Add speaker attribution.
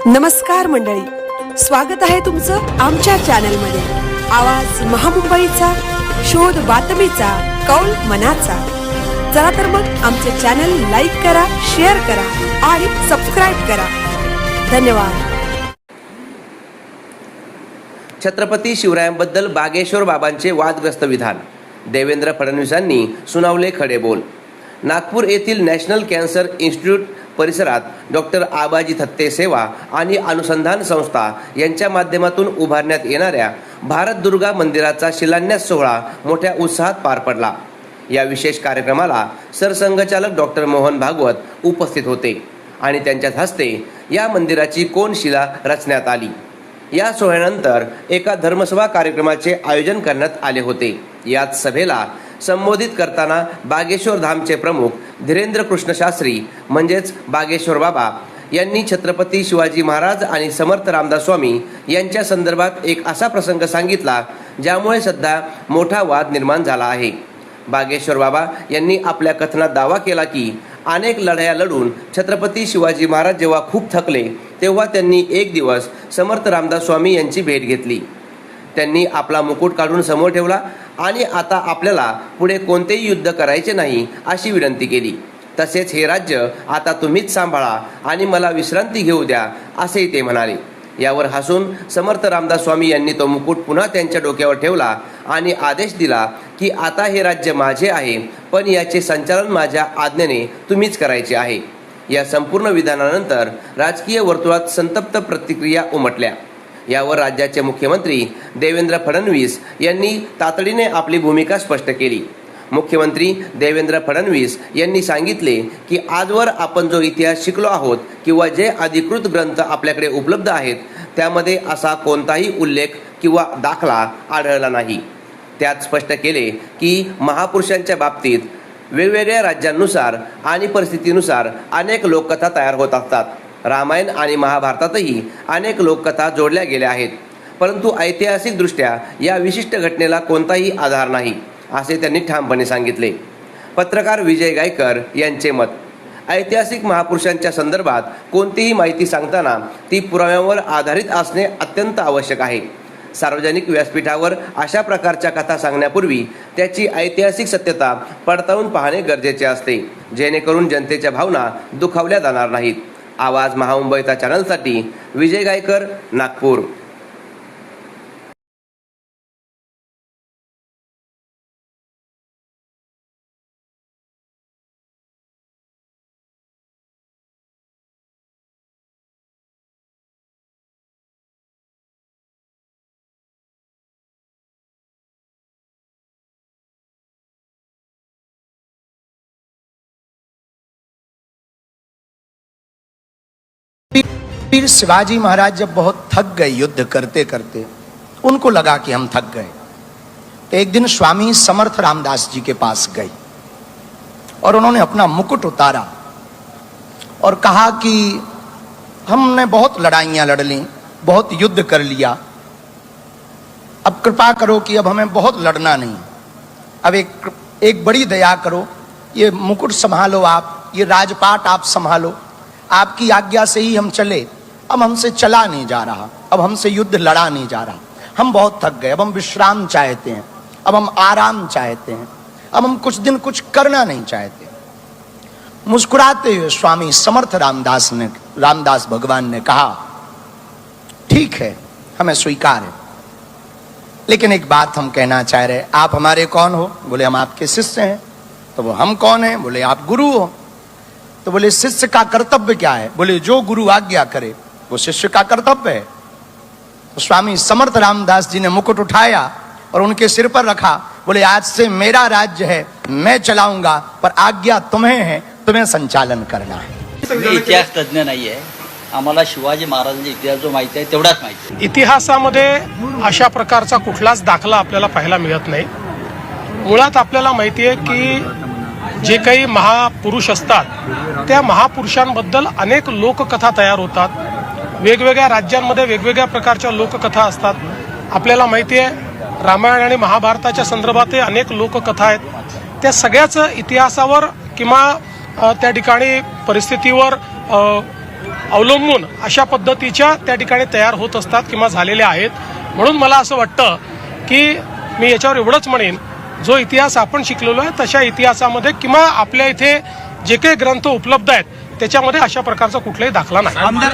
Speaker 1: नमस्कार मंडळी, स्वागत आहे तुमचं आमच्या चॅनलमध्ये. आवाज महामुंबईचा, शोध बातमीचा, कौल मनाचा. चला तर मग आमचे चॅनल लाईक करा, शेअर करा आणि सबस्क्राईब करा. धन्यवाद.
Speaker 2: छत्रपती शिवरायांबद्दल बागेश्वर बाबांचे वादग्रस्त विधान. देवेंद्र फडणवीसांनी सुनावले खडे बोल. नागपूर येथील नॅशनल कॅन्सर इन्स्टिट्यूट परिसरात डॉक्टर आबाजी थत्ते सेवा आणि अनुसंधान संस्था यांच्या माध्यमातून उभारण्यात येणाऱ्या भारत दुर्गा मंदिराचा शिलान्यास सोहळा मोठ्या उत्साहात पार पडला. या विशेष कार्यक्रमाला सरसंघचालक डॉक्टर मोहन भागवत उपस्थित होते आणि त्यांच्याच हस्ते या मंदिराची कोनशिला रचण्यात आली. या सोहळ्यानंतर एका धर्मसभा कार्यक्रमाचे आयोजन करण्यात आले होते. याच सभेला संबोधित करताना बागेश्वर धामचे प्रमुख धीरेंद्र कृष्ण शास्त्री म्हणजेच बागेश्वर बाबा यांनी छत्रपती शिवाजी महाराज आणि समर्थ रामदास स्वामी यांच्या संदर्भात एक असा प्रसंग सांगितला ज्यामुळे सध्या मोठा वाद निर्माण झाला आहे. बागेश्वर बाबा यांनी आपल्या कथनात दावा केला की अनेक लढाया लढून छत्रपती शिवाजी महाराज जेव्हा खूप थकले तेव्हा त्यांनी एक दिवस समर्थ रामदास स्वामी यांची भेट घेतली. त्यांनी आपला मुकुट काढून समोर ठेवला आणि आता आपल्याला पुढे कोणतेही युद्ध करायचे नाही अशी विनंती केली. तसेच हे राज्य आता तुम्हीच सांभाळा आणि मला विश्रांती घेऊ द्या असेही ते म्हणाले. यावर हसून समर्थ रामदास स्वामी यांनी तो मुकुट पुन्हा त्यांच्या डोक्यावर ठेवला आणि आदेश दिला की आता हे राज्य माझे आहे, पण याचे संचालन माझ्या आज्ञेने तुम्हीच करायचे आहे. या संपूर्ण विधानानंतर राजकीय वर्तुळात संतप्त प्रतिक्रिया उमटल्या. यावर राज्याचे मुख्यमंत्री देवेंद्र फडणवीस यांनी तातडीने आपली भूमिका स्पष्ट केली. मुख्यमंत्री देवेंद्र फडणवीस यांनी सांगितले की आजवर आपण जो इतिहास शिकलो आहोत किंवा जे अधिकृत ग्रंथ आपल्याकडे उपलब्ध आहेत त्यामध्ये असा कोणताही उल्लेख किंवा दाखला आढळला नाही. त्यात स्पष्ट केले की महापुरुषांच्या बाबतीत वेगवेगळ्या राज्यांनुसार आणि परिस्थितीनुसार अनेक लोककथा तयार होत असतात. रामायण आणि महाभारतातही अनेक लोककथा जोडल्या गेल्या आहेत, परंतु ऐतिहासिकदृष्ट्या या विशिष्ट घटनेला कोणताही आधार नाही असे त्यांनी ठामपणे सांगितले. पत्रकार विजय गायकर यांचे मत. ऐतिहासिक महापुरुषांच्या संदर्भात कोणतीही माहिती सांगताना ती पुराव्यांवर आधारित असणे अत्यंत आवश्यक आहे. सार्वजनिक व्यासपीठावर अशा प्रकारच्या कथा सांगण्यापूर्वी त्याची ऐतिहासिक सत्यता पडताळून पाहणे गरजेचे असते, जेणेकरून जनतेच्या भावना दुखावल्या जाणार नाहीत. आवाज महामुंबईचा चॅनलसाठी विजय गायकर, नागपूर.
Speaker 3: फिर शिवाजी महाराज जब बहुत थक गए युद्ध करते करते, उनको लगा कि हम थक गए, तो एक दिन स्वामी समर्थ रामदास जी के पास गए और उन्होंने अपना मुकुट उतारा और कहा कि हमने बहुत लड़ाइयां लड़ ली, बहुत युद्ध कर लिया, अब कृपा करो कि अब हमें बहुत लड़ना नहीं, अब एक बड़ी दया करो, ये मुकुट संभालो आप, ये राजपाट आप संभालो, आपकी आज्ञा से ही हम चले, अब हमसे चला नहीं जा रहा, अब हमसे युद्ध लड़ा नहीं जा रहा, हम बहुत थक गए, अब हम विश्राम चाहते हैं, अब हम आराम चाहते हैं, अब हम कुछ दिन कुछ करना नहीं चाहते. मुस्कुराते हुए स्वामी समर्थ रामदास भगवान ने कहा, ठीक है, हमें स्वीकार है, लेकिन एक बात हम कहना चाह रहे, आप हमारे कौन हो? बोले हम आपके शिष्य हैं. तो वो हम कौन हैं? बोले आप गुरु हो. तो बोले शिष्य का कर्तव्य क्या है? बोले जो गुरु आज्ञा करे वो शिष्य का कर्तव्य है. तो स्वामी समर्थ रामदास जी ने मुकुट उठाया और उनके सिर पर रखा. बोले आज से मेरा राज्य है, मैं चलाऊंगा, पर आज्ञा तुम्हें है, तुम्हें संचालन करना है.
Speaker 4: इतिहास तज्ञ नाही आहे, आम्हाला शिवाजी महाराजांचा इतिहास जो माहिती आहे तेवढाच माहिती आहे.
Speaker 5: इतिहासामध्ये अशा प्रकारचा कुठलाच दाखला आपल्याला पाहायला मिळत नाही. मुळात आपल्याला माहिती आहे की जे काही महापुरुष असतात त्या महापुरुषांबद्दल अनेक लोककथा तयार होतात. वेगवेगळ्या राज्यांमध्ये वेगवेगळ्या प्रकारच्या लोककथा असतात. आपल्याला माहिती आहे रामायण आणि महाभारताच्या संदर्भातही अनेक लोककथा आहेत. त्या सगळ्याच इतिहासावर किंवा त्या ठिकाणी परिस्थितीवर अवलंबून अशा पद्धतीच्या त्या ठिकाणी तयार होत असतात किंवा झालेल्या आहेत. म्हणून मला असं वाटतं की मी याच्यावर एवढंच म्हणेन, जो इतिहास आपण शिकलेलो आहे तशा इतिहासामध्ये किंवा आपल्या इथे जे काही ग्रंथ उपलब्ध आहेत त्याच्यामध्ये अशा प्रकारचा कुठलाही दाखला नाही.